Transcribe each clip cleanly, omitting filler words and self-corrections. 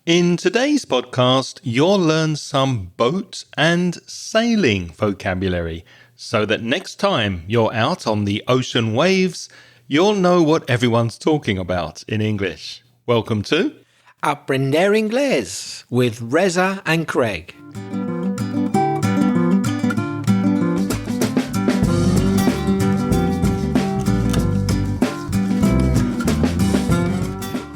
In today's podcast, you'll learn some boat and sailing vocabulary so that next time you're out on the ocean waves, you'll know what everyone's talking about in English. Welcome to Aprender Inglés with Reza and Craig.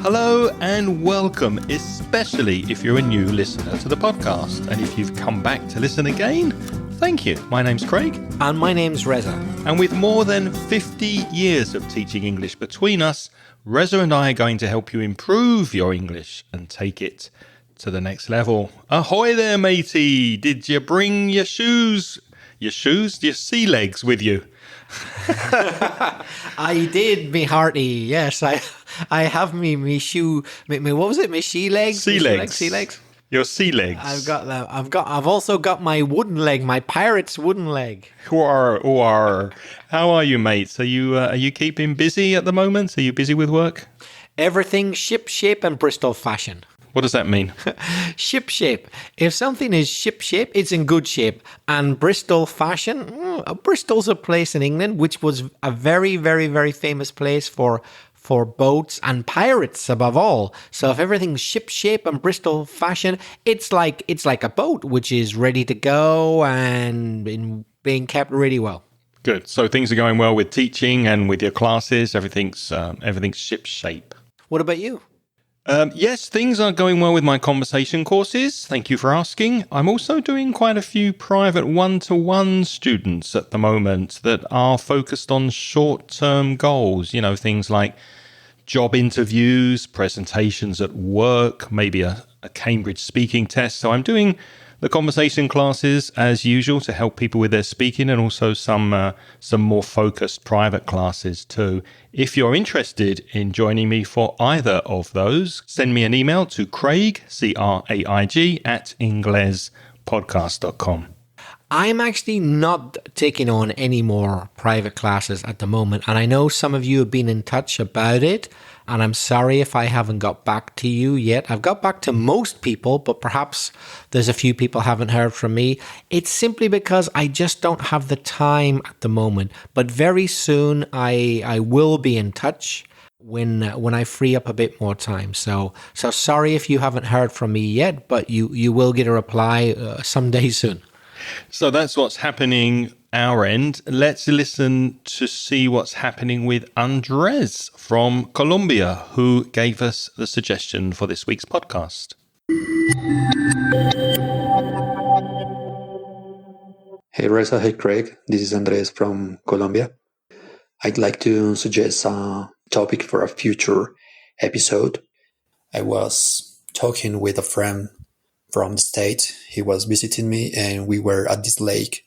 Hello and welcome, especially if you're a new listener to the podcast. And if you've come back to listen again, thank you. My name's Craig. And my name's Reza. And with more than 50 years of teaching English between us, Reza and I are going to help you improve your English and take it to the next level. Ahoy there, matey! Did you bring your shoes? Your sea legs with you? I did, me hearty. Yes, I have me shoe. Me what was it? Me sea legs. Sea legs. Your sea legs. I've got that. I've also got my wooden leg, my pirate's wooden leg. How are you, mates? Are you keeping busy at the moment? Are you busy with work? Everything ship shape and Bristol fashion. What does that mean? Ship shape. If something is ship shape, it's in good shape. And Bristol fashion, Bristol's a place in England which was a very, very, very famous place for boats and pirates above all. So if everything's ship shape and Bristol fashion, it's like a boat which is ready to go and being kept really well. Good. So things are going well with teaching and with your classes. Everything's ship shape. What about you? Yes, things are going well with my conversation courses. Thank you for asking. I'm also doing quite a few private one-to-one students at the moment that are focused on short-term goals. You know, things like job interviews, presentations at work, maybe a Cambridge speaking test. So I'm doing the conversation classes as usual to help people with their speaking, and also some more focused private classes too. If you're interested in joining me for either of those, send me an email to Craig, Craig, at inglespodcast.com. I'm actually not taking on any more private classes at the moment, and I know some of you have been in touch about it, and I'm sorry if I haven't got back to you yet. I've got back to most people, but perhaps there's a few people haven't heard from me. It's simply because I just don't have the time at the moment, but very soon I will be in touch when I free up a bit more time. So sorry if you haven't heard from me yet, but you will get a reply someday soon. So that's what's happening our end. Let's listen to see what's happening with Andres from Colombia, who gave us the suggestion for this week's podcast. Hey Reza, hey Craig, this is Andres from Colombia. I'd like to suggest a topic for a future episode. I was talking with a friend from the States. He was visiting me and we were at this lake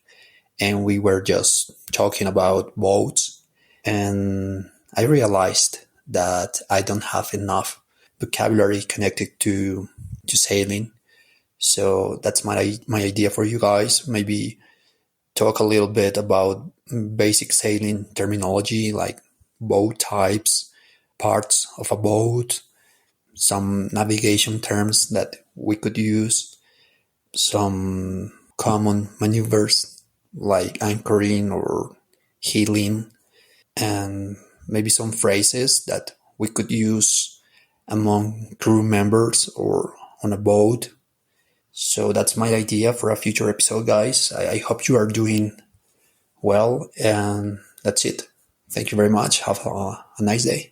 and we were just talking about boats, and I realized that I don't have enough vocabulary connected to sailing. So that's my idea for you guys. Maybe talk a little bit about basic sailing terminology like boat types, parts of a boat, some navigation terms that we could use, some common maneuvers like anchoring or heeling, and maybe some phrases that we could use among crew members or on a boat. So that's my idea for a future episode, guys. I hope you are doing well, and that's it. Thank you very much. Have a nice day.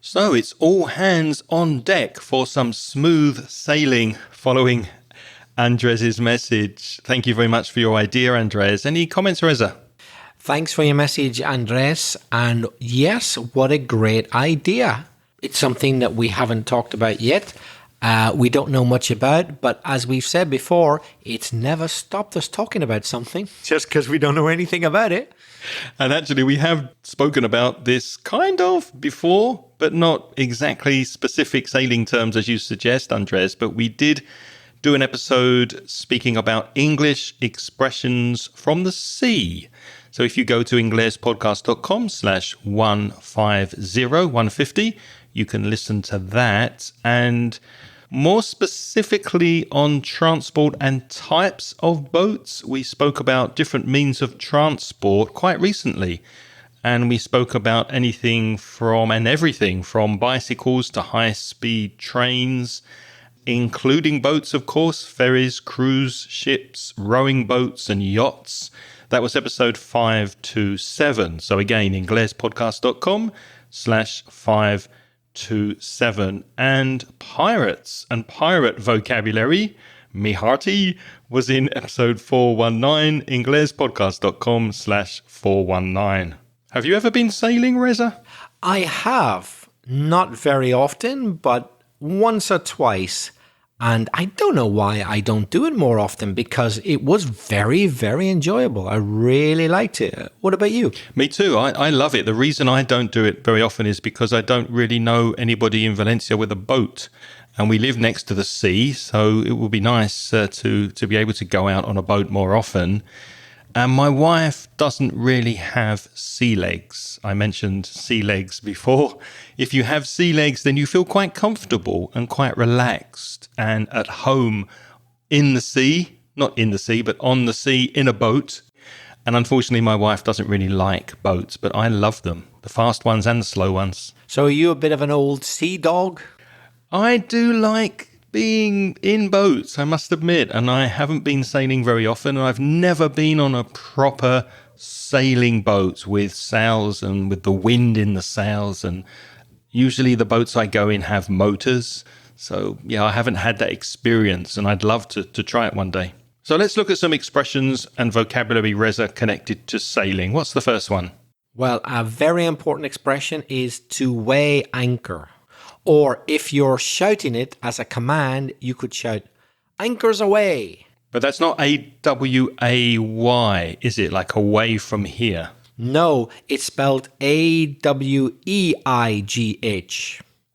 So it's all hands on deck for some smooth sailing following Andres' message. Thank you very much for your idea, Andres. Any comments, Reza? Thanks for your message, Andres. And yes, what a great idea. It's something that we haven't talked about yet. We don't know much about, but as we've said before, it's never stopped us talking about something just because we don't know anything about it. And actually, we have spoken about this kind of before, but not exactly specific sailing terms as you suggest, Andres. But we did do an episode speaking about English expressions from the sea. So if you go to inglespodcast.com/150, you can listen to that. And more specifically on transport and types of boats, we spoke about different means of transport quite recently. And we spoke about anything from and everything from bicycles to high-speed trains, including boats, of course, ferries, cruise ships, rowing boats, and yachts. That was episode 527. So again, inglespodcast.com/527. And pirates and pirate vocabulary, me hearty, was in episode 419, inglespodcast.com/419. Have you ever been sailing, Reza? I have. Not very often, but once or twice. And I don't know why I don't do it more often, because it was very, very enjoyable. I really liked it. What about you? Me too. I love it. The reason I don't do it very often is because I don't really know anybody in Valencia with a boat. And we live next to the sea, so it would be nice to be able to go out on a boat more often. And my wife doesn't really have sea legs. I mentioned sea legs before. If you have sea legs, then you feel quite comfortable and quite relaxed and at home in the sea, not in the sea, but on the sea in a boat. And unfortunately, my wife doesn't really like boats, but I love them, the fast ones and the slow ones. So are you a bit of an old sea dog? I do like being in boats, I must admit, and I haven't been sailing very often, and I've never been on a proper sailing boat with sails and with the wind in the sails, and usually the boats I go in have motors, so yeah, I haven't had that experience, and I'd love to try it one day. So let's look at some expressions and vocabulary, Reza, connected to sailing. What's the first one? Well, a very important expression is to weigh anchor. Or if you're shouting it as a command, you could shout, "Anchors away." But that's not AWAY, is it? Like away from here? No, it's spelled AWEIGH,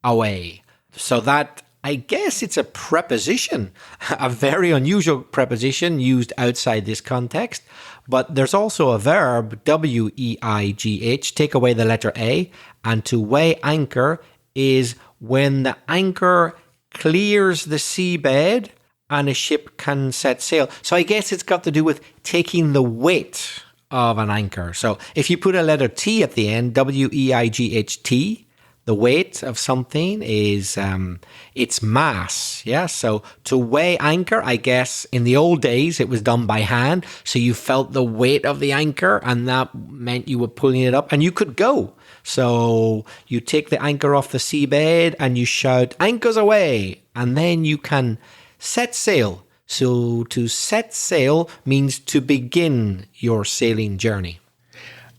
away. So that, I guess it's a preposition, a very unusual preposition used outside this context. But there's also a verb, WEIGH, take away the letter A, and to weigh anchor is when the anchor clears the seabed and a ship can set sail. So I guess it's got to do with taking the weight of an anchor. So if you put a letter T at the end, WEIGHT, the weight of something is its mass. Yeah. So to weigh anchor, I guess in the old days it was done by hand. So you felt the weight of the anchor, and that meant you were pulling it up, and you could go. So you take the anchor off the seabed and you shout, "Anchors away," and then you can set sail. So to set sail means to begin your sailing journey.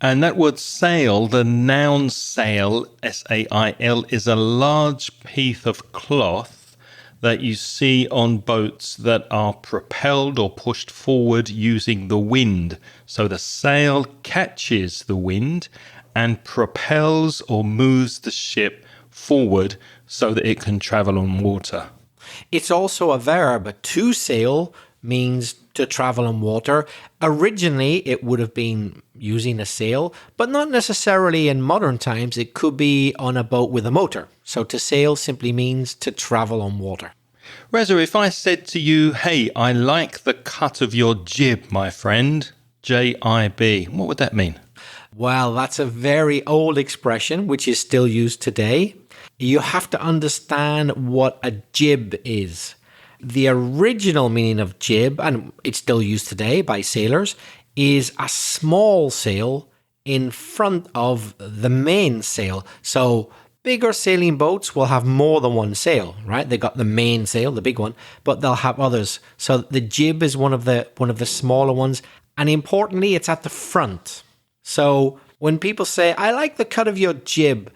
And that word sail, the noun sail, S-A-I-L, is a large piece of cloth that you see on boats that are propelled or pushed forward using the wind. So the sail catches the wind and propels or moves the ship forward so that it can travel on water. It's also a verb. To sail means to travel on water. Originally, it would have been using a sail, but not necessarily in modern times. It could be on a boat with a motor. So to sail simply means to travel on water. Reza, if I said to you, "Hey, I like the cut of your jib, my friend," J-I-B, what would that mean? Well, that's a very old expression, which is still used today. You have to understand what a jib is. The original meaning of jib, and it's still used today by sailors, is a small sail in front of the main sail. So bigger sailing boats will have more than one sail, right? They got the main sail, the big one, but they'll have others. So the jib is one of the smaller ones, and importantly, it's at the front. So when people say, "I like the cut of your jib,"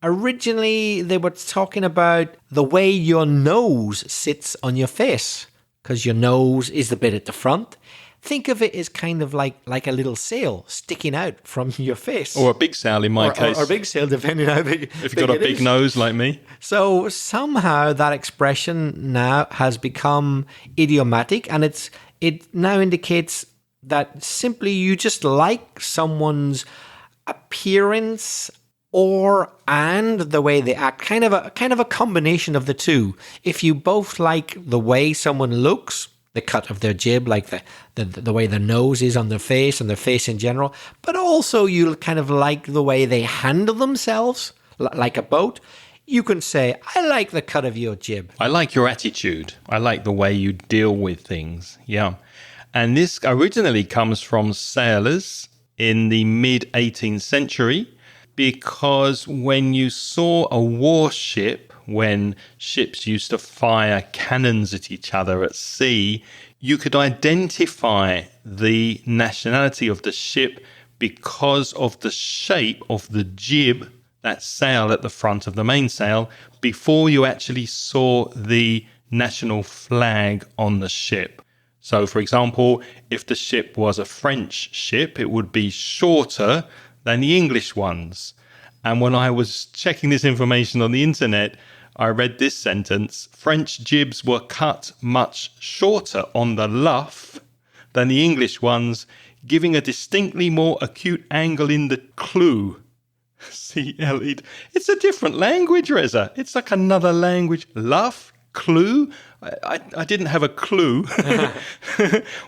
originally they were talking about the way your nose sits on your face, because your nose is the bit at the front. Think of it as kind of like a little sail sticking out from your face. Or a big sail in my case. Or a big sail, depending on how big. If you've got a big nose like me. So somehow that expression now has become idiomatic, and it now indicates that simply you just like someone's appearance and the way they act, kind of a combination of the two. If you both like the way someone looks, the cut of their jib, like the way their nose is on their face and their face in general, but also you kind of like the way they handle themselves, like a boat, you can say, I like the cut of your jib. I like your attitude. I like the way you deal with things. Yeah. And this originally comes from sailors in the mid-18th century, because when you saw a warship, when ships used to fire cannons at each other at sea, you could identify the nationality of the ship because of the shape of the jib, that sail at the front of the mainsail, before you actually saw the national flag on the ship. So, for example, if the ship was a French ship, it would be shorter than the English ones. And when I was checking this information on the internet, I read this sentence: French jibs were cut much shorter on the luff than the English ones, giving a distinctly more acute angle in the clew. C-L-E. It's a different language, Reza. It's like another language. Luff, clue. I didn't have a clue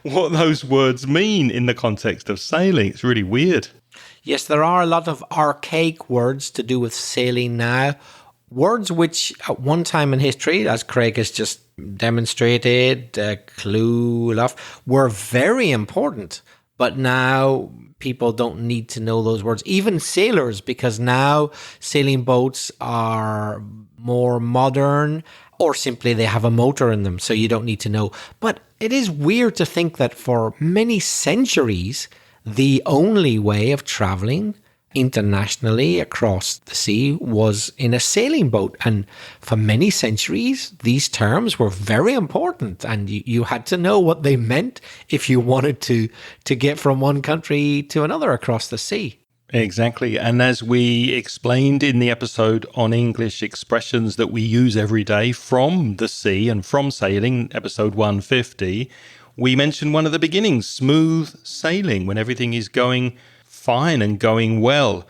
what those words mean in the context of sailing. It's really weird. Yes, there are a lot of archaic words to do with sailing now. Words which at one time in history, as Craig has just demonstrated, clue, luff, were very important. But now people don't need to know those words, even sailors, because now sailing boats are more modern, or simply they have a motor in them, so you don't need to know. But it is weird to think that for many centuries, the only way of traveling internationally across the sea was in a sailing boat. And for many centuries, these terms were very important, and you had to know what they meant if you wanted to get from one country to another across the sea. Exactly. And as we explained in the episode on English expressions that we use every day from the sea and from sailing, episode 150, we mentioned one of the beginnings, smooth sailing, when everything is going fine and going well.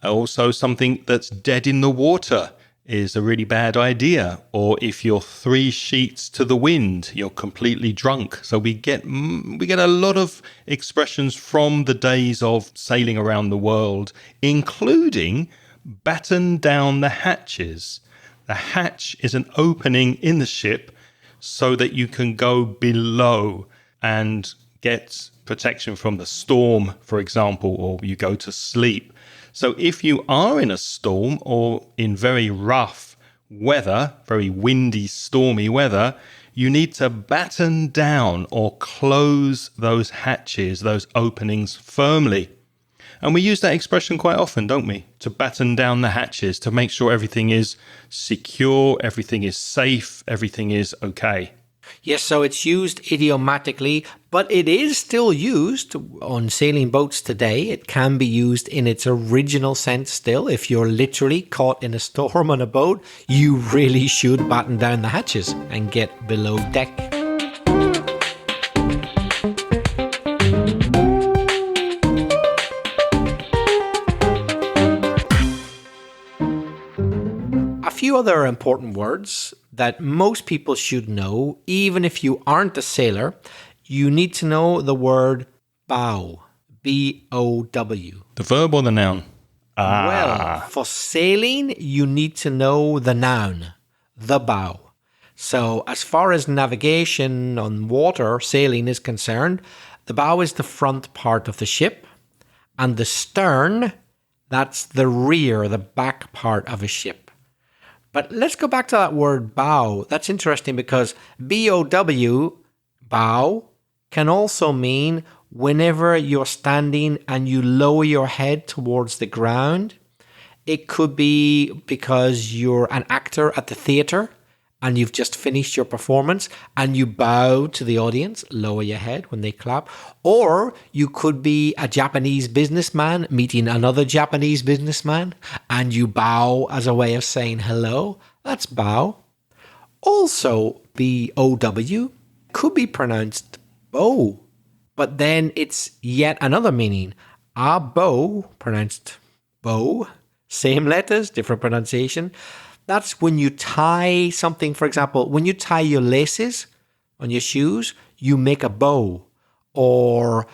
Also, something that's dead in the water is a really bad idea. Or if you're 3 sheets to the wind, you're completely drunk. So we get a lot of expressions from the days of sailing around the world, including batten down the hatches. The hatch is an opening in the ship so that you can go below and get protection from the storm, for example, or you go to sleep. So if you are in a storm or in very rough weather, very windy, stormy weather, you need to batten down or close those hatches, those openings firmly. And we use that expression quite often, don't we? To batten down the hatches, to make sure everything is secure, everything is safe, everything is okay. Yes, so it's used idiomatically, but it is still used on sailing boats today. It can be used in its original sense still. If you're literally caught in a storm on a boat, you really should batten down the hatches and get below deck. A few other important words that most people should know, even if you aren't a sailor. You need to know the word bow, B-O-W. The verb or the noun? Well, for sailing, you need to know the noun, the bow. So as far as navigation on water, sailing is concerned, the bow is the front part of the ship, and the stern, that's the rear, the back part of a ship. But let's go back to that word bow. That's interesting because B-O-W, bow, can also mean whenever you're standing and you lower your head towards the ground. It could be because you're an actor at the theater and you've just finished your performance and you bow to the audience, lower your head when they clap. Or you could be a Japanese businessman meeting another Japanese businessman and you bow as a way of saying hello. That's bow. Also, B-O-W could be pronounced bow. But then it's yet another meaning. A bow, pronounced bow, same letters, different pronunciation. That's when you tie something, for example, when you tie your laces on your shoes, you make a bow. Or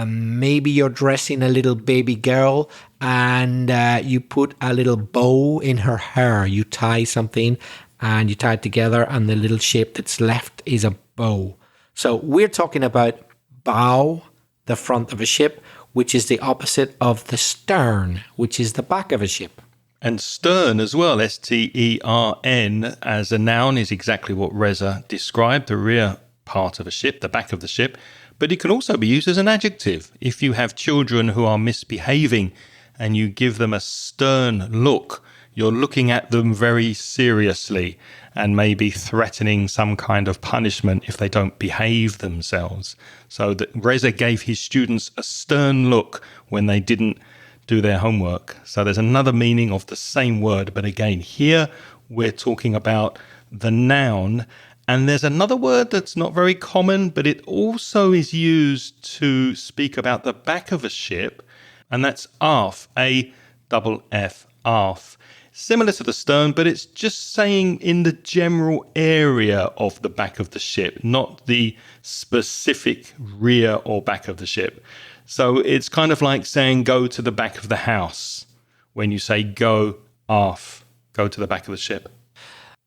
maybe you're dressing a little baby girl and you put a little bow in her hair. You tie something and you tie it together, and the little shape that's left is a bow. So we're talking about bow, the front of a ship, which is the opposite of the stern, which is the back of a ship. And stern as well, S-T-E-R-N, as a noun is exactly what Reza described, the rear part of a ship, the back of the ship. But it can also be used as an adjective. If you have children who are misbehaving and you give them a stern look, you're looking at them very seriously and maybe threatening some kind of punishment if they don't behave themselves. So that Reza gave his students a stern look when they didn't do their homework. So there's another meaning of the same word, but again, here we're talking about the noun. And there's another word that's not very common, but it also is used to speak about the back of a ship, and that's aft, A-F-F, aft. Similar to the stern, but it's just saying in the general area of the back of the ship, not the specific rear or back of the ship. So it's kind of like saying go to the back of the house when you say go aft, go to the back of the ship.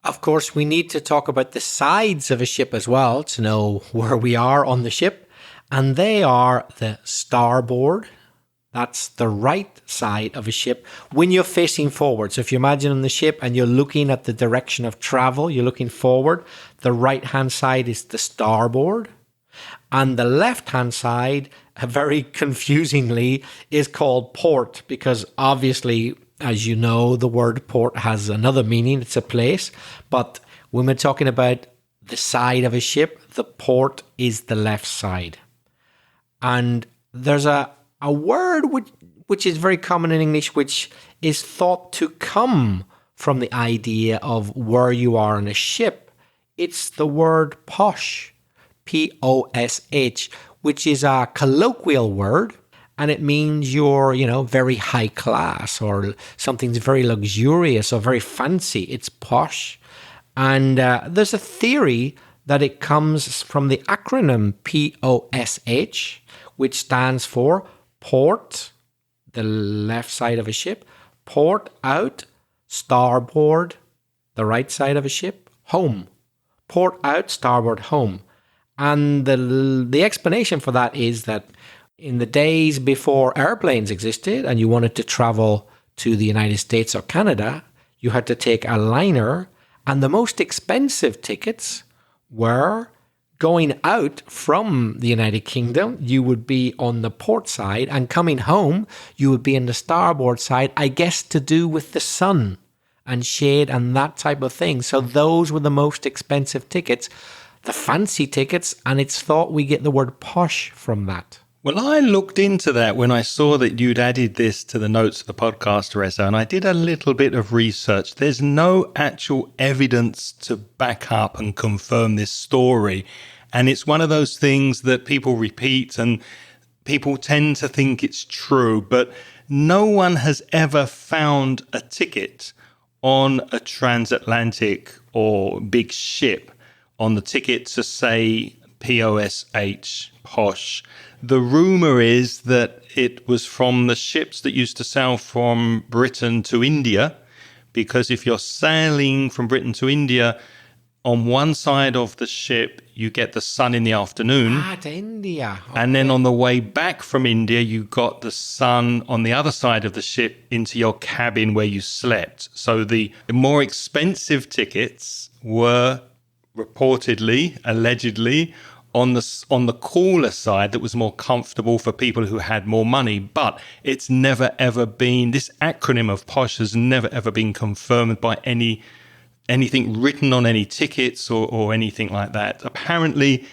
Of course, we need to talk about the sides of a ship as well to know where we are on the ship. And they are the starboard. That's the right side of a ship when you're facing forward. So if you imagine on the ship and you're looking at the direction of travel, you're looking forward, the right-hand side is the starboard. And the left-hand side, very confusingly, is called port because obviously, as you know, the word port has another meaning. It's a place. But when we're talking about the side of a ship, the port is the left side. And there's a word which is very common in English, which is thought to come from the idea of where you are on a ship. It's the word posh, P-O-S-H, which is a colloquial word. And it means you're, very high class or something's very luxurious or very fancy. It's posh. And there's a theory that it comes from the acronym POSH, which stands for port, the left side of a ship, port out, starboard, the right side of a ship, home. Port out, starboard, home. And the explanation for that is that in the days before airplanes existed and you wanted to travel to the United States or Canada, you had to take a liner, and the most expensive tickets were going out from the United Kingdom. You would be on the port side, and coming home, you would be in the starboard side, I guess to do with the sun and shade and that type of thing. So those were the most expensive tickets, the fancy tickets, and it's thought we get the word posh from that. Well, I looked into that when I saw that you'd added this to the notes of the podcast, Reza, and I did a little bit of research. There's no actual evidence to back up and confirm this story. And it's one of those things that people repeat and people tend to think it's true, but no one has ever found a ticket on a transatlantic or big ship on the ticket to say POSH, posh. The rumor is that it was from the ships that used to sail from Britain to India, because if you're sailing from Britain to India, on one side of the ship, you get the sun in the afternoon. To India. Okay. And then on the way back from India, you got the sun on the other side of the ship into your cabin where you slept. So the more expensive tickets were reportedly, allegedly, on the cooler side that was more comfortable for people who had more money. But it's never ever been, this acronym of posh has never ever been confirmed by anything written on any tickets or anything like that. Apparently,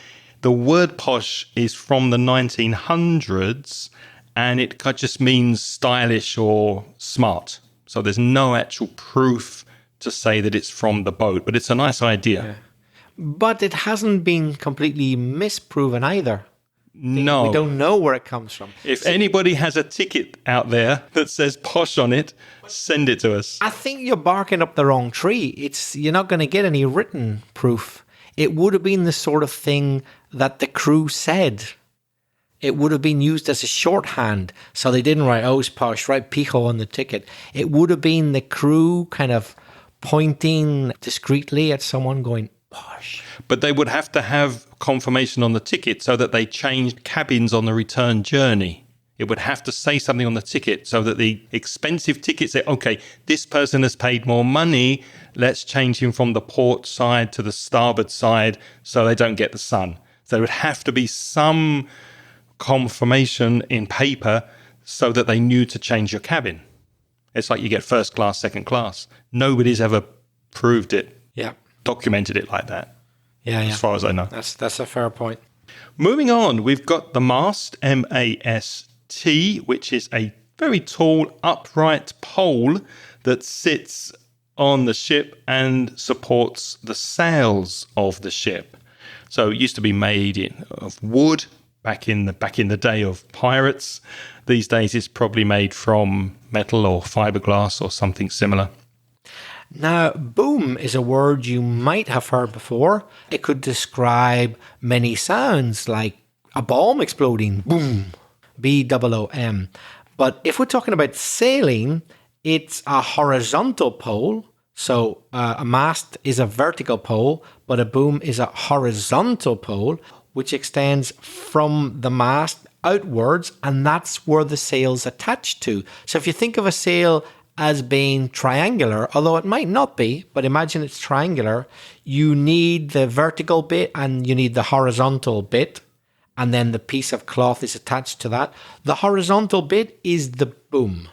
the word posh is from the 1900s, and it just means stylish or smart. So there's no actual proof to say that it's from the boat, but it's a nice idea. Yeah. But it hasn't been completely misproven either. No. We don't know where it comes from. If anybody has a ticket out there that says posh on it, send it to us. I think you're barking up the wrong tree. You're not going to get any written proof. It would have been the sort of thing that the crew said. It would have been used as a shorthand. So they didn't write, oh, it's posh, write pijo on the ticket. It would have been the crew kind of pointing discreetly at someone going, posh. But they would have to have confirmation on the ticket so that they changed cabins on the return journey. It would have to say something on the ticket so that the expensive ticket say, okay, this person has paid more money. Let's change him from the port side to the starboard side so they don't get the sun. So there would have to be some confirmation in paper so that they knew to change your cabin. It's like you get first class, second class. Nobody's ever proved it, documented it like that. As far as I know. That's a fair point. Moving on, we've got the mast, M-A-S-T, which is a very tall, upright pole that sits on the ship and supports the sails of the ship. So it used to be made of wood back in the day of pirates. These days it's probably made from metal or fiberglass or something similar. Now, boom is a word you might have heard before. It could describe many sounds like a bomb exploding, boom, B-O-O-M. But if we're talking about sailing, it's a horizontal pole. So a mast is a vertical pole, but a boom is a horizontal pole, which extends from the mast outwards, and that's where the sail's attached to. So if you think of a sail as being triangular, although it might not be, but imagine it's triangular, you need the vertical bit and you need the horizontal bit, and then the piece of cloth is attached to that. The horizontal bit is the boom.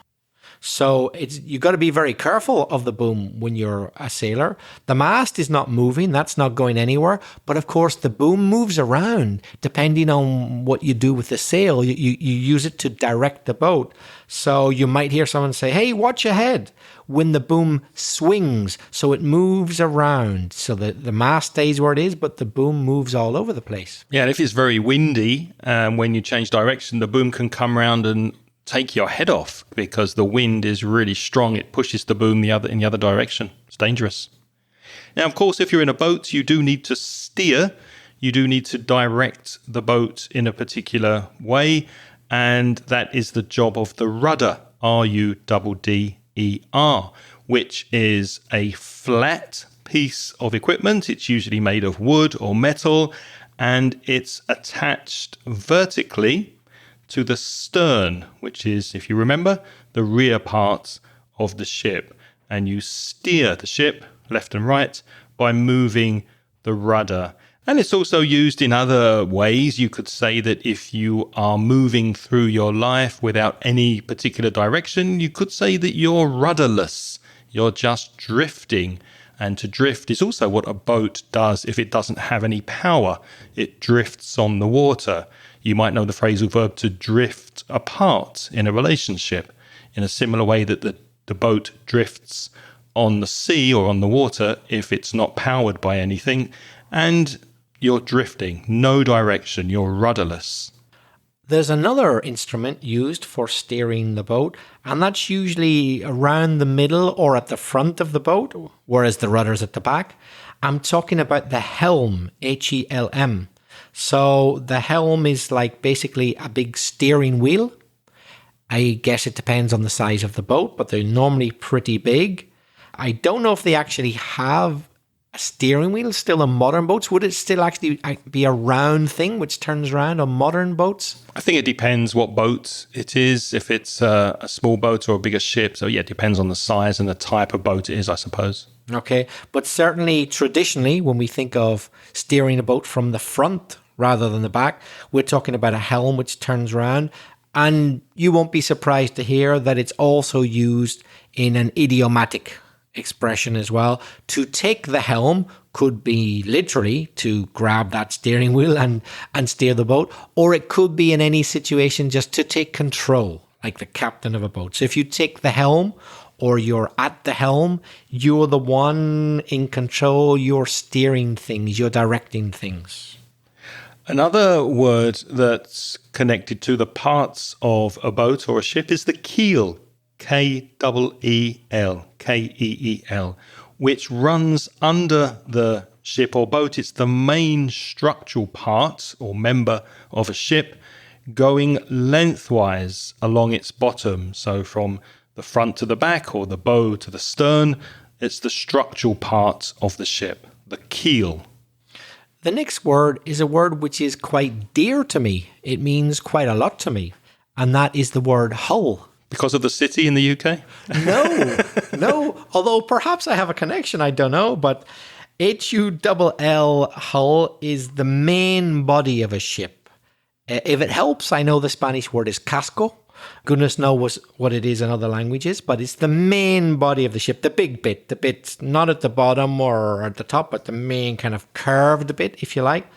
So you got to be very careful of the boom when you're a sailor. The mast is not moving, that's not going anywhere. But of course, the boom moves around depending on what you do with the sail. You use it to direct the boat. So you might hear someone say, hey, watch ahead, when the boom swings. So it moves around. So the mast stays where it is, but the boom moves all over the place. Yeah, and if it's very windy, when you change direction, the boom can come around and take your head off because the wind is really strong. It pushes the boom in the other direction. It's dangerous. Now, of course, if you're in a boat, you do need to steer. You do need to direct the boat in a particular way. And that is the job of the rudder, R-U-D-D-E-R, which is a flat piece of equipment. It's usually made of wood or metal, and it's attached vertically to the stern, which is, if you remember, the rear part of the ship. And you steer the ship left and right by moving the rudder. And it's also used in other ways. You could say that if you are moving through your life without any particular direction, you could say that you're rudderless. You're just drifting. And to drift is also what a boat does if it doesn't have any power. It drifts on the water. You might know the phrasal verb to drift apart in a relationship, in a similar way that the boat drifts on the sea or on the water if it's not powered by anything, and you're drifting, no direction, you're rudderless. There's another instrument used for steering the boat, and that's usually around the middle or at the front of the boat, whereas the rudder's at the back. I'm talking about the helm, H-E-L-M. So the helm is like basically a big steering wheel. I guess it depends on the size of the boat, but they're normally pretty big. I don't know if they actually have a steering wheel still on modern boats. Would it still actually be a round thing which turns around on modern boats? I think it depends what boat it is, if it's a small boat or a bigger ship. So yeah, it depends on the size and the type of boat it is, I suppose. Okay, but certainly traditionally, when we think of steering a boat from the front rather than the back, we're talking about a helm which turns around. And you won't be surprised to hear that it's also used in an idiomatic expression as well. To take the helm could be literally to grab that steering wheel and steer the boat, or it could be in any situation just to take control, like the captain of a boat. So if you take the helm, or you're at the helm, you're the one in control, you're steering things, you're directing things. Another word that's connected to the parts of a boat or a ship is the keel, K-E-E-L, K-E-E-L, which runs under the ship or boat. It's the main structural part or member of a ship going lengthwise along its bottom. So from the front to the back or the bow to the stern, it's the structural part of the ship, the keel. The next word is a word which is quite dear to me. It means quite a lot to me. And that is the word hull. Because of the city in the UK? No. Although perhaps I have a connection, I don't know. But Hull, hull, is the main body of a ship. If it helps, I know the Spanish word is casco. Goodness knows what it is in other languages, but it's the main body of the ship, the big bit, the bit not at the bottom or at the top, but the main kind of curved bit, if you like.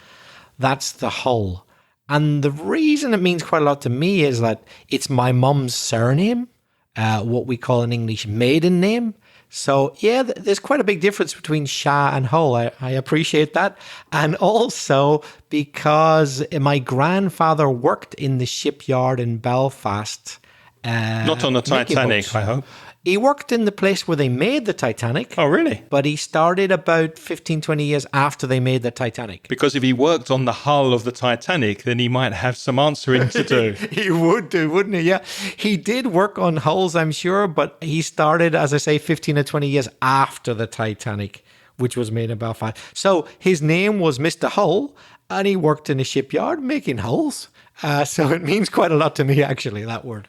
That's the hull. And the reason it means quite a lot to me is that it's my mum's surname, what we call in English maiden name. So yeah, there's quite a big difference between Shah and Hull. I appreciate that. And also because my grandfather worked in the shipyard in Belfast. Not on the Titanic, I hope. He worked in the place where they made the Titanic. Oh, really? But he started about 15, 20 years after they made the Titanic. Because if he worked on the hull of the Titanic, then he might have some answering to do. He would do, wouldn't he? Yeah. He did work on hulls, I'm sure, but he started, as I say, 15 or 20 years after the Titanic, which was made in Belfast. So his name was Mr. Hull, and he worked in a shipyard making hulls. So it means quite a lot to me, actually, that word.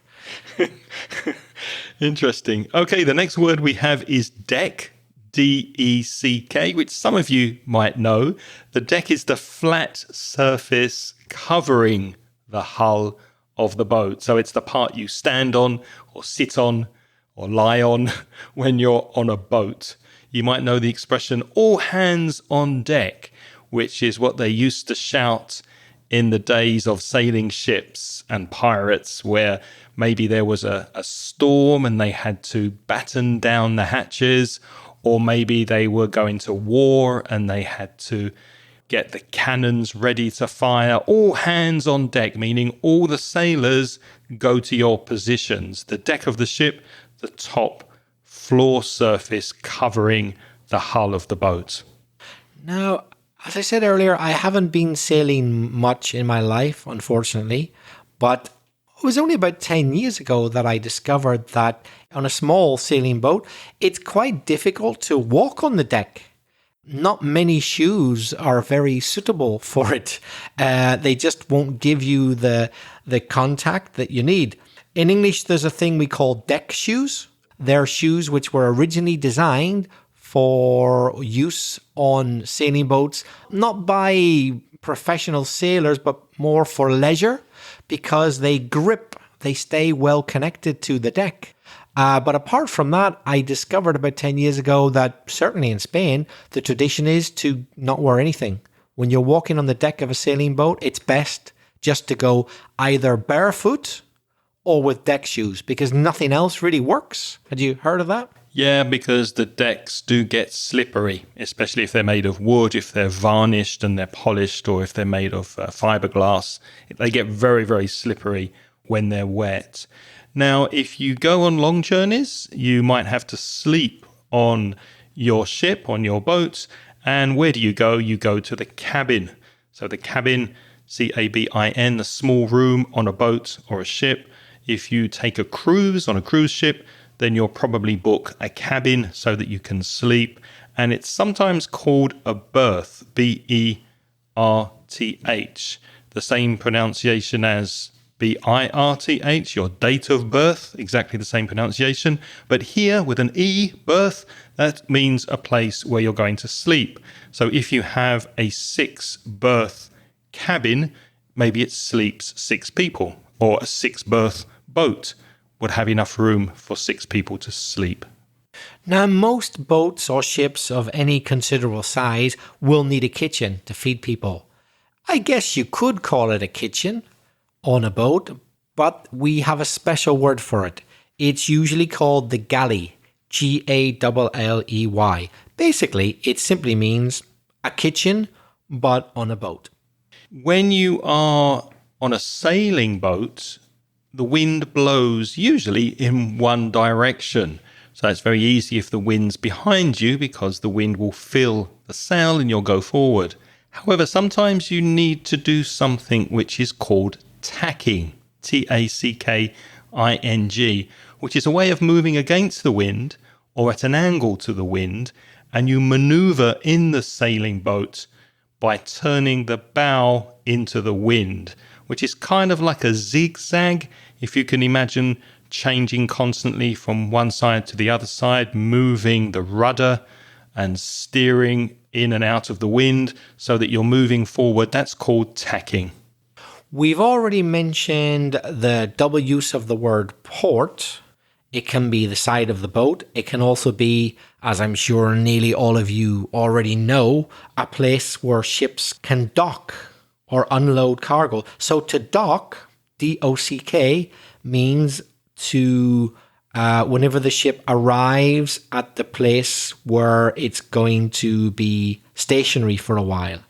Interesting. Okay, the next word we have is deck, D-E-C-K, which some of you might know. The deck is the flat surface covering the hull of the boat. So it's the part you stand on or sit on or lie on when you're on a boat. You might know the expression all hands on deck, which is what they used to shout in the days of sailing ships and pirates, where maybe there was a storm and they had to batten down the hatches, or maybe they were going to war and they had to get the cannons ready to fire. All hands on deck, meaning all the sailors go to your positions. The deck of the ship, the top floor surface covering the hull of the boat. Now, as I said earlier, I haven't been sailing much in my life, unfortunately, but it was only about 10 years ago that I discovered that on a small sailing boat, it's quite difficult to walk on the deck. Not many shoes are very suitable for it. They just won't give you the contact that you need. In English, there's a thing we call deck shoes. They're shoes which were originally designed for use on sailing boats, not by professional sailors, but more for leisure, because they grip, they stay well connected to the deck. But apart from that, I discovered about 10 years ago that certainly in Spain, the tradition is to not wear anything. When you're walking on the deck of a sailing boat, it's best just to go either barefoot or with deck shoes, because nothing else really works. Had you heard of that? Yeah, because the decks do get slippery, especially if they're made of wood, if they're varnished and they're polished, or if they're made of fiberglass. They get very, very slippery when they're wet. Now, if you go on long journeys, you might have to sleep on your ship, on your boat. And where do you go? You go to the cabin. So the cabin, C-A-B-I-N, the small room on a boat or a ship. If you take a cruise on a cruise ship, then you'll probably book a cabin so that you can sleep. And it's sometimes called a berth, B-E-R-T-H, the same pronunciation as B-I-R-T-H, your date of birth, exactly the same pronunciation. But here with an E, berth, that means a place where you're going to sleep. So if you have a 6-berth cabin, maybe it sleeps 6 people, or a 6-berth boat would have enough room for 6 people to sleep. Now, most boats or ships of any considerable size will need a kitchen to feed people. I guess you could call it a kitchen on a boat, but we have a special word for it. It's usually called the galley, G-A-L-L-E-Y. Basically, it simply means a kitchen, but on a boat. When you are on a sailing boat, the wind blows usually in one direction. So it's very easy if the wind's behind you because the wind will fill the sail and you'll go forward. However, sometimes you need to do something which is called tacking, Tacking, which is a way of moving against the wind or at an angle to the wind, and you maneuver in the sailing boat by turning the bow into the wind, which is kind of like a zigzag, if you can imagine changing constantly from one side to the other side, moving the rudder and steering in and out of the wind so that you're moving forward. That's called tacking. We've already mentioned the double use of the word port. It can be the side of the boat. It can also be, as I'm sure nearly all of you already know, a place where ships can dock or unload cargo. So to dock, D-O-C-K, means to whenever the ship arrives at the place where it's going to be stationary for a while,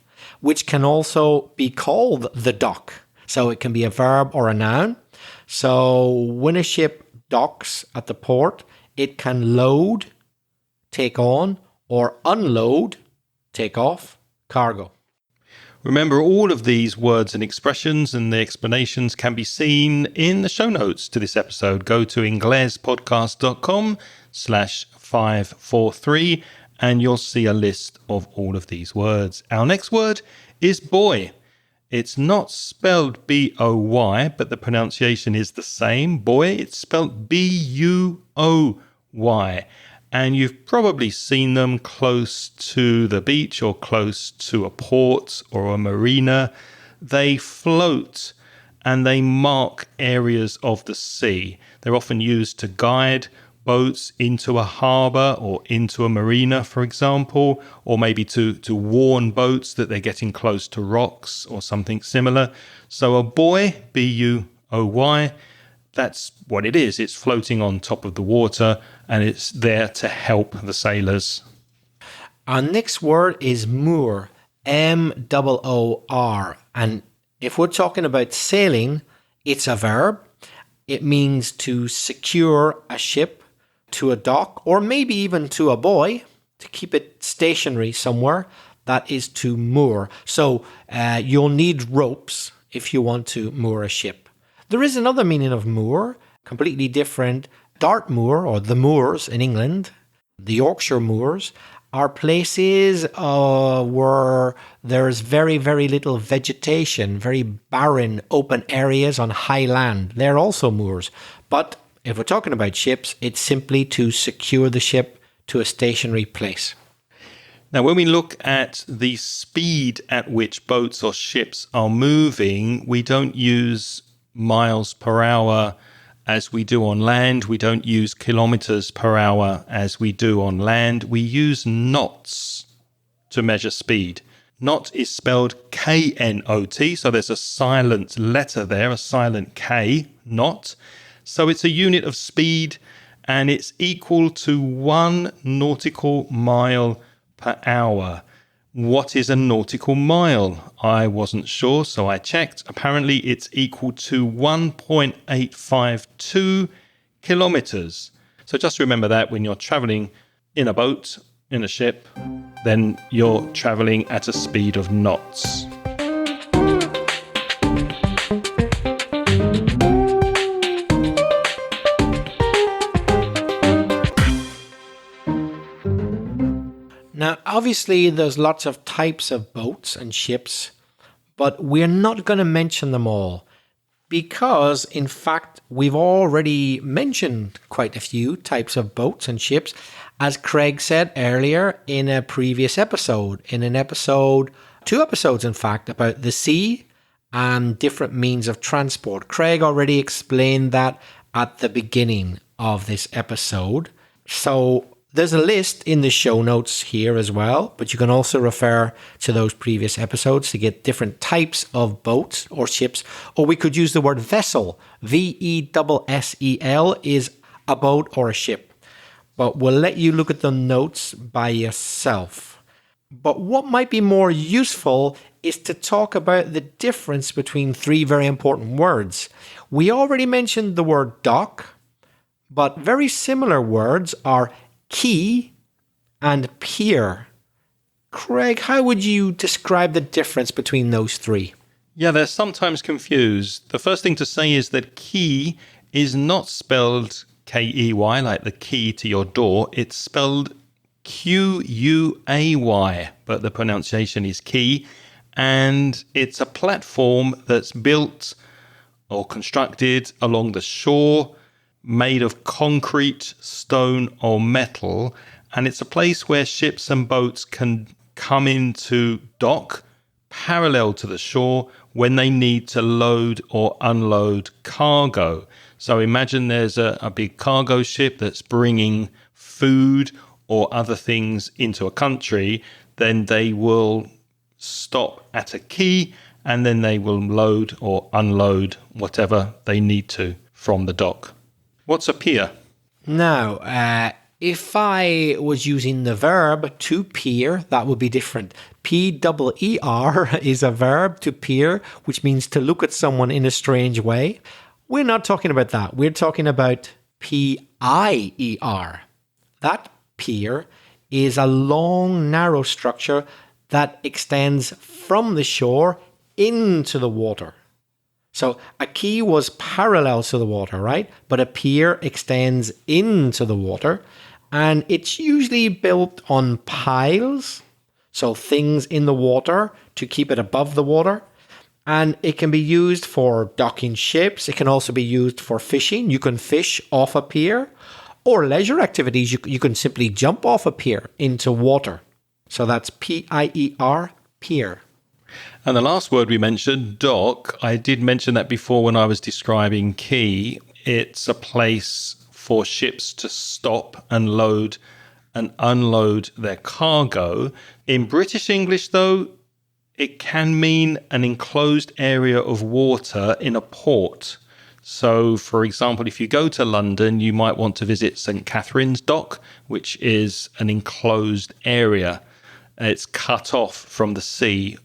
which can also be called the dock. So it can be a verb or a noun. So when a ship docks at the port, it can load, take on, or unload, take off, cargo. Remember, all of these words and expressions and the explanations can be seen in the show notes to this episode. Go to inglespodcast.com/543 and you'll see a list of all of these words. Our next word is boy. It's not spelled B-O-Y, but the pronunciation is the same. Boy, it's spelled B-U-O-Y. And you've probably seen them close to the beach or close to a port or a marina. They float and they mark areas of the sea. They're often used to guide boats into a harbour or into a marina, for example, or maybe to warn boats that they're getting close to rocks or something similar. So a buoy, B-U-O-Y, that's what it is. It's floating on top of the water and it's there to help the sailors. Our next word is moor, M-O-O-R. And if we're talking about sailing, it's a verb. It means to secure a ship to a dock or maybe even to a buoy, to keep it stationary somewhere. That is to moor. So you'll need ropes if you want to moor a ship. There is another meaning of moor, completely different. Dartmoor, or the moors in England, the Yorkshire moors, are places where there's very, very little vegetation, very barren, open areas on high land. They're also moors. But if we're talking about ships, it's simply to secure the ship to a stationary place. Now, when we look at the speed at which boats or ships are moving, we don't use miles per hour as we do on land. We don't use kilometers per hour as we do on land. We use knots to measure speed. Knot is spelled K-N-O-T, so there's a silent letter there, a silent K, knot. So it's a unit of speed and it's equal to 1 nautical mile per hour. What is a nautical mile? I wasn't sure, so I checked. Apparently, it's equal to 1.852 kilometers. So just remember that when you're traveling in a boat, in a ship, then you're traveling at a speed of knots. Now, obviously, there's lots of types of boats and ships, but we're not going to mention them all because, in fact, we've already mentioned quite a few types of boats and ships, as Craig said earlier in a previous episode, two episodes, in fact, about the sea and different means of transport. Craig already explained that at the beginning of this episode. So there's a list in the show notes here as well, but you can also refer to those previous episodes to get different types of boats or ships. Or we could use the word vessel. V-E-S-S-E-L is a boat or a ship. But we'll let you look at the notes by yourself. But what might be more useful is to talk about the difference between three very important words. We already mentioned the word dock, but very similar words are quay and pier. Craig, how would you describe the difference between those three? Yeah, they're sometimes confused. The first thing to say is that key is not spelled K-E-Y, like the key to your door. It's spelled Q-U-A-Y, but the pronunciation is key. And it's a platform that's built or constructed along the shore, made of concrete, stone, or metal. And it's a place where ships and boats can come into dock parallel to the shore when they need to load or unload cargo. So imagine there's a big cargo ship that's bringing food or other things into a country, then they will stop at a quay and then they will load or unload whatever they need to from the dock. What's a pier? Now, if I was using the verb to peer, that would be different. P-E-E-R is a verb, to peer, which means to look at someone in a strange way. We're not talking about that. We're talking about P-I-E-R. That pier is a long, narrow structure that extends from the shore into the water. So a quay was parallel to the water, right? But a pier extends into the water, and it's usually built on piles, so things in the water to keep it above the water. And it can be used for docking ships. It can also be used for fishing. You can fish off a pier, or leisure activities. You can simply jump off a pier into water. So that's P-I-E-R, pier. And the last word we mentioned, dock, I did mention that before when I was describing quay. It's a place for ships to stop and load and unload their cargo. In British English, though, it can mean an enclosed area of water in a port. So, for example, if you go to London, you might want to visit St. Catherine's Dock, which is an enclosed area. It's cut off from the sea,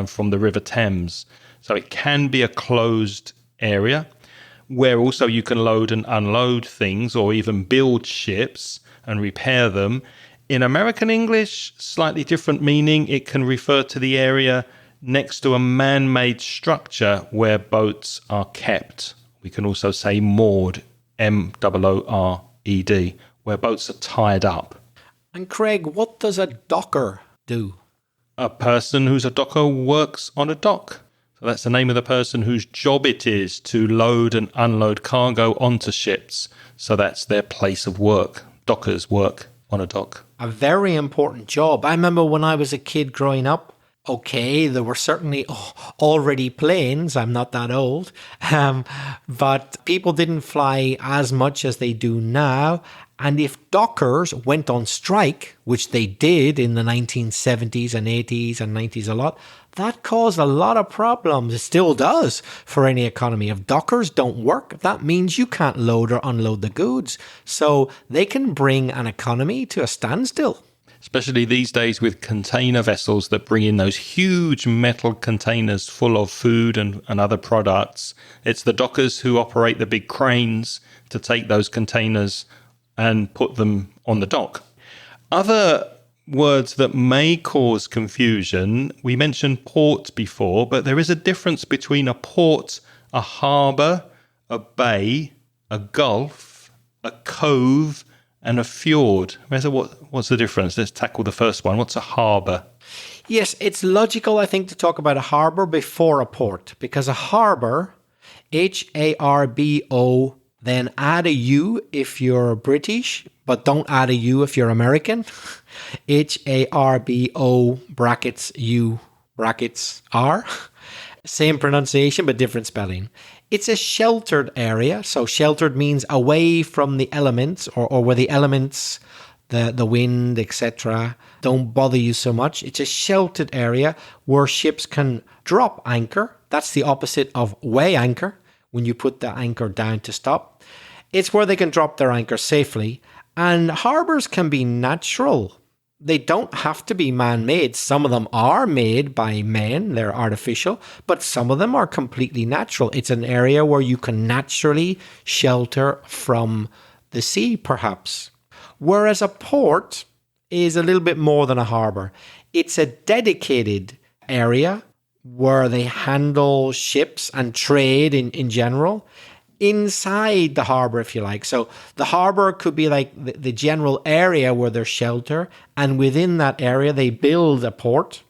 from the River Thames. So it can be a closed area where also you can load and unload things or even build ships and repair them. In American English, slightly different meaning. It can refer to the area next to a man-made structure where boats are kept. We can also say moored, M-O-O-R-E-D, where boats are tied up. And Craig, what does a docker do? A person who's a docker works on a dock. So that's the name of the person whose job it is to load and unload cargo onto ships. So that's their place of work. Dockers work on a dock. A very important job. I remember when I was a kid growing up, okay, there were certainly already planes. I'm not that old. But people didn't fly as much as they do now. And if dockers went on strike, which they did in the 1970s and 80s and 90s a lot, that caused a lot of problems. It still does for any economy. If dockers don't work, that means you can't load or unload the goods. So they can bring an economy to a standstill. Especially these days with container vessels that bring in those huge metal containers full of food and other products. It's the dockers who operate the big cranes to take those containers and put them on the dock. Other words that may cause confusion, we mentioned port before, but there is a difference between a port, a harbour, a bay, a gulf, a cove, and a fjord. Reza, what's the difference? Let's tackle the first one. What's a harbour? Yes, it's logical, I think, to talk about a harbour before a port, because a harbour, H-A-R-B-O, then add a U if you're British, but don't add a U if you're American. H-A-R-B-O brackets U brackets R. Same pronunciation, but different spelling. It's a sheltered area. So sheltered means away from the elements or where the elements, the wind, etc., don't bother you so much. It's a sheltered area where ships can drop anchor. That's the opposite of weigh anchor, when you put the anchor down to stop. It's where they can drop their anchor safely. And harbours can be natural They don't have to be man-made. Some of them are made by men. They're artificial, but some of them are completely natural. It's an area where you can naturally shelter from the sea, perhaps. Whereas a port is a little bit more than a harbor. It's a dedicated area where they handle ships and trade in general inside the harbor, if you like. So the harbor could be like the general area where there's shelter, and within that area they build a port.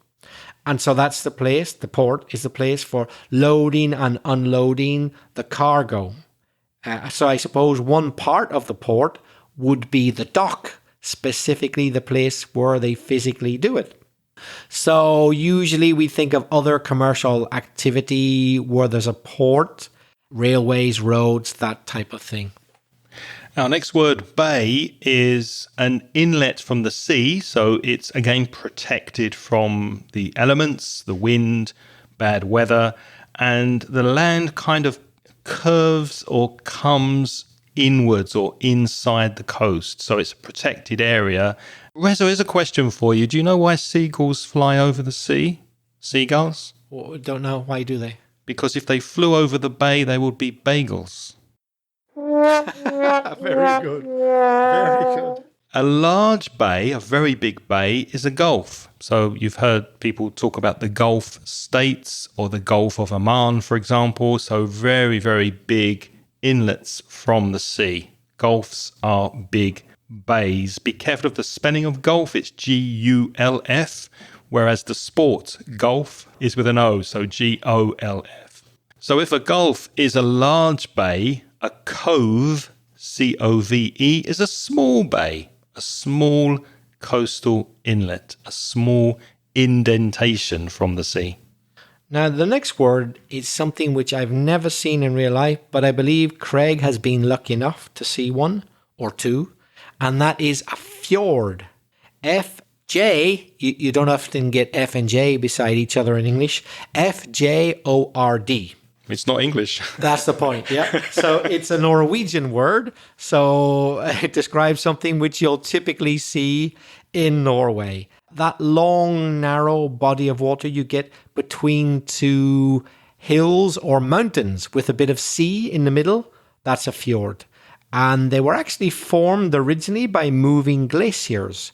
And so that's the place, the port is the place for loading and unloading the cargo. So I suppose one part of the port would be the dock, specifically the place where they physically do it. So usually we think of other commercial activity where there's a port, railways, roads, that type of thing. Our next word, bay, is an inlet from the sea. So it's again protected from the elements, the wind, bad weather, and the land kind of curves or comes inwards or inside the coast. So it's a protected area. Reza, here's a question for you. Do you know why seagulls fly over the sea? Seagulls? Oh, don't know. Why do they? Because if they flew over the bay, they would be bagels. Very good. Very good. A large bay, a very big bay, is a gulf. So you've heard people talk about the Gulf states or the Gulf of Oman, for example. So very, very big inlets from the sea. Gulfs are big bays. Be careful of the spelling of Gulf. It's Gulf, whereas the sport Golf is with an O, so Golf. So if a gulf is a large bay, a cove, Cove, is a small bay, a small coastal inlet, a small indentation from the sea. Now, the next word is something which I've never seen in real life, but I believe Craig has been lucky enough to see one or two, and that is a fjord. FJ, you don't often get F and J beside each other in English. FJORD. It's not English. That's the point, yeah. So it's a Norwegian word. So it describes something which you'll typically see in Norway. That long, narrow body of water you get between two hills or mountains with a bit of sea in the middle, that's a fjord. And they were actually formed originally by moving glaciers.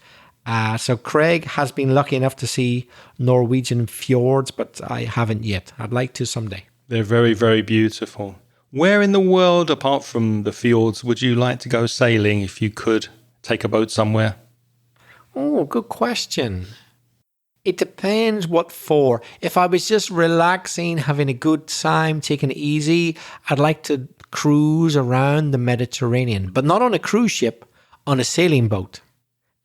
So Craig has been lucky enough to see Norwegian fjords, but I haven't yet. I'd like to someday. They're very, very beautiful. Where in the world, apart from the fjords, would you like to go sailing if you could take a boat somewhere? Oh, good question. It depends what for. If I was just relaxing, having a good time, taking it easy, I'd like to cruise around the Mediterranean, but not on a cruise ship, on a sailing boat.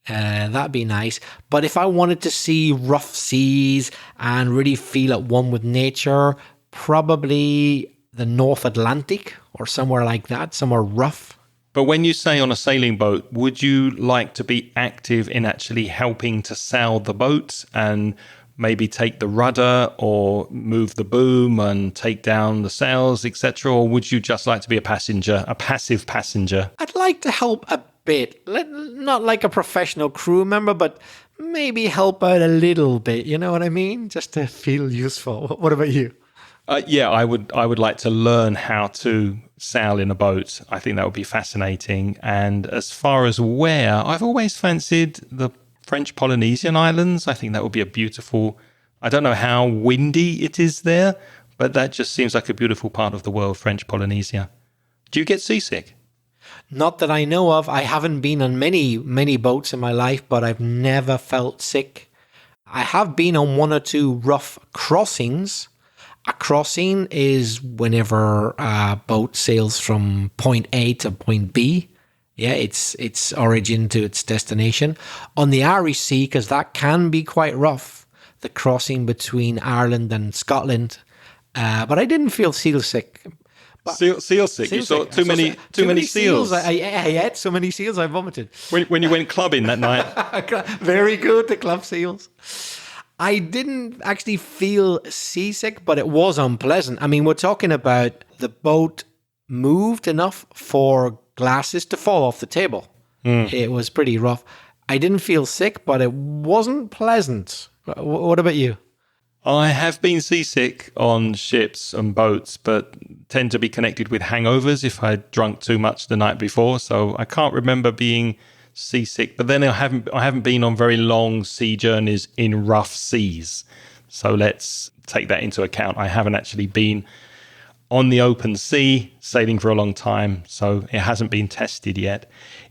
That'd be nice. But if I wanted to see rough seas and really feel at one with nature, probably the North Atlantic or somewhere like that, somewhere rough. But when you say on a sailing boat, would you like to be active in actually helping to sail the boat and maybe take the rudder or move the boom and take down the sails, etc.? Or would you just like to be a passenger, a passive passenger? I'd like to help a bit. Not like a professional crew member, but maybe help out a little bit. You know what I mean? Just to feel useful. What about you? Yeah, I would like to learn how to sail in a boat. I think that would be fascinating. And as far as where, I've always fancied the French Polynesian Islands. I think that would be a beautiful, I don't know how windy it is there, but that just seems like a beautiful part of the world, French Polynesia. Do you get seasick? Not that I know of. I haven't been on many boats in my life, but I've never felt sick. I have been on one or two rough crossings. A crossing is whenever a boat sails from point A to point B. Yeah, its origin to its destination. On the Irish Sea, because that can be quite rough, the crossing between Ireland and Scotland. But I didn't feel seasick. Seal sick. You saw too many seals. I ate so many seals I vomited. When you went clubbing that night. Very good, the club seals. I didn't actually feel seasick, but it was unpleasant. I mean, we're talking about the boat moved enough for glasses to fall off the table. It was pretty rough. I didn't feel sick, but it wasn't pleasant. What about you? I have been seasick on ships and boats, but tend to be connected with hangovers if I drunk too much the night before. So I can't remember being seasick. But then I haven't been on very long sea journeys in rough seas. So let's take that into account. I haven't actually been on the open sea sailing for a long time, so it hasn't been tested yet.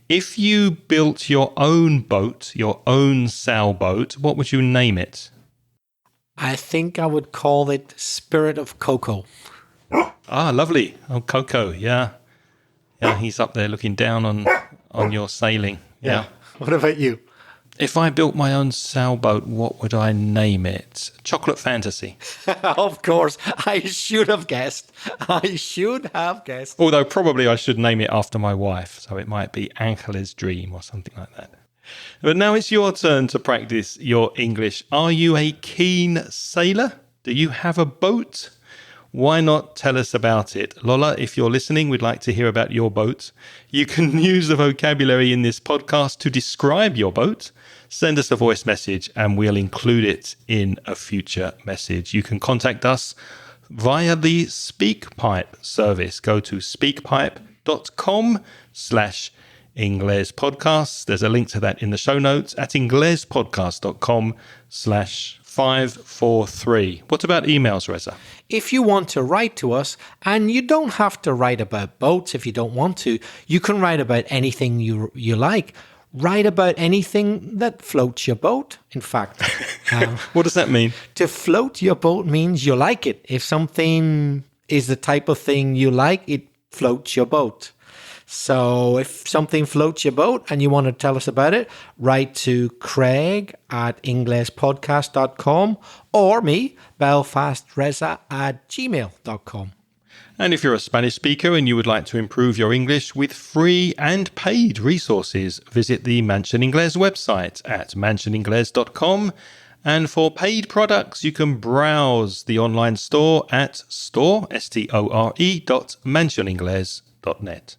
If you built your own boat, your own sailboat, what would you name it? I think I would call it Spirit of Coco. Ah, lovely. Oh, Coco, yeah. Yeah, he's up there looking down on your sailing. Yeah. What about you? If I built my own sailboat, what would I name it? Chocolate Fantasy. Of course, I should have guessed. Although probably I should name it after my wife, so it might be Angela's Dream or something like that. But now it's your turn to practice your English. Are you a keen sailor? Do you have a boat? Why not tell us about it? Lola, if you're listening, we'd like to hear about your boat. You can use the vocabulary in this podcast to describe your boat. Send us a voice message and we'll include it in a future message. You can contact us via the SpeakPipe service. Go to speakpipe.com/Ingles Podcasts. There's a link to that in the show notes at inglespodcast.com/543. What about emails, Reza? If you want to write to us, and you don't have to write about boats if you don't want to, you can write about anything you like. Write about anything that floats your boat, in fact. What does that mean? To float your boat means you like it. If something is the type of thing you like, it floats your boat. So if something floats your boat and you want to tell us about it, write to Craig@inglespodcast.com or me, belfastreza@gmail.com. And if you're a Spanish speaker and you would like to improve your English with free and paid resources, visit the Mansion Ingles website at mansioningles.com. And for paid products, you can browse the online store at store.mansioningles.net.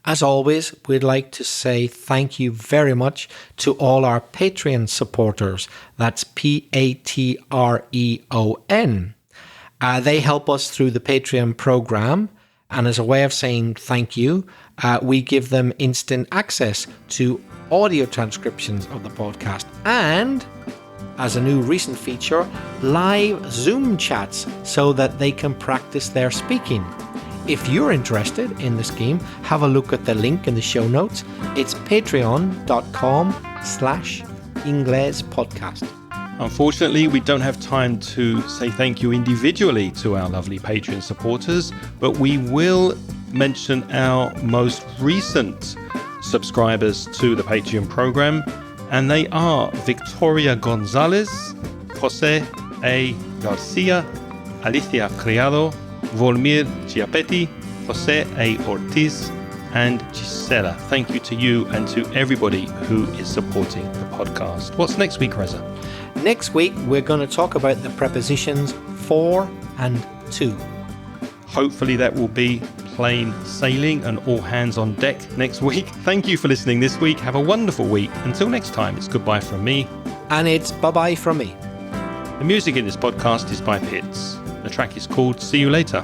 As always, we'd like to say thank you very much to all our Patreon supporters. That's Patreon. They help us through the Patreon program. And as a way of saying thank you, we give them instant access to audio transcriptions of the podcast. And as a new recent feature, live Zoom chats so that they can practice their speaking. If you're interested in the scheme, have a look at the link in the show notes. It's patreon.com/Ingles Podcast. Unfortunately, we don't have time to say thank you individually to our lovely Patreon supporters, but we will mention our most recent subscribers to the Patreon program, and they are Victoria Gonzalez, Jose A. Garcia, Alicia Criado, Volmir Chiapetti, Jose A. Ortiz, and Gisela. Thank you to you and to everybody who is supporting the podcast. What's next week, Reza? Next week, we're going to talk about the prepositions for and to. Hopefully that will be plain sailing and all hands on deck next week. Thank you for listening this week. Have a wonderful week. Until next time, it's goodbye from me. And it's bye-bye from me. The music in this podcast is by Pitts. The track is called See You Later.